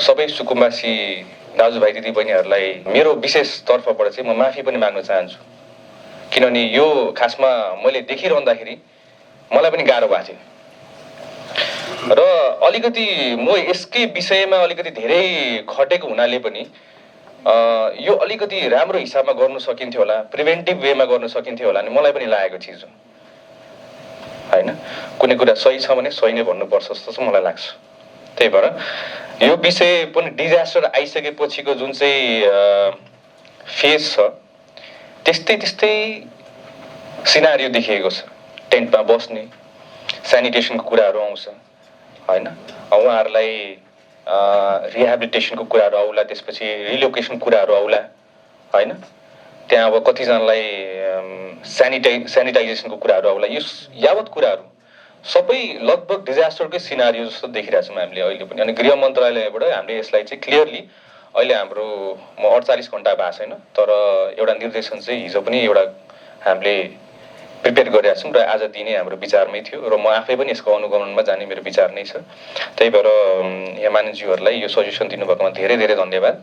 सबै सुकुम्बासी दाजुभाइ दिदीबहिनीहरूलाई मेरो विशेष तर्फबाट चाहिँ म माफी पनि माग्न चाहन्छु, किनभने यो खासमा मैले देखिरहँदाखेरि मलाई पनि गाह्रो भएको थियो र अलिकति म यसकै विषयमा अलिकति धेरै खटेको हुनाले पनि यो अलिकति राम्रो हिसाबमा गर्न सकिन्थ्यो होला, प्रिभेन्टिभ वेमा गर्न सकिन्थ्यो होला नि मलाई पनि लागेको चिज हो हैन। कुनै कुरा सही छ भने सही नै भन्नुपर्छ जस्तो चाहिँ मलाई लाग्छ। त्यही भएर यो विषय पनि डिजास्टर आइसकेपछिको जुन चाहिँ फेज छ त्यस्तै सिनारियो देखिएको छ। टेन्टमा बस्ने, स्यानिटेसनको कुराहरू आउँछ हैन, उहाँहरूलाई रिहेबिलिटेसनको कुराहरू आउला, त्यसपछि रिलोकेसन कुराहरू आउला हैन, त्यहाँ अब कतिजनालाई सेनिटाइजेसनको कुराहरू आउला। यो यावत कुराहरू सबै लगभग डिजास्टरकै सिनारियो जस्तो देखिरहेको छौँ हामीले अहिले पनि। अनि गृह मन्त्रालयबाट हामीले यसलाई चाहिँ क्लियरली अहिले हाम्रो 48 घण्टा भएको छैन, तर एउटा निर्देशन चाहिँ हिजो पनि एउटा हामीले प्रिपेयर गरिरहेका छौँ र आज दिने हाम्रो विचारमै थियो र म आफै पनि यसको अनुगमनमा जाने मेरो विचार नै छ। त्यही भएर हेमानज्यूहरूलाई यो सजेसन दिनुभएकोमा धेरै धेरै धन्यवाद।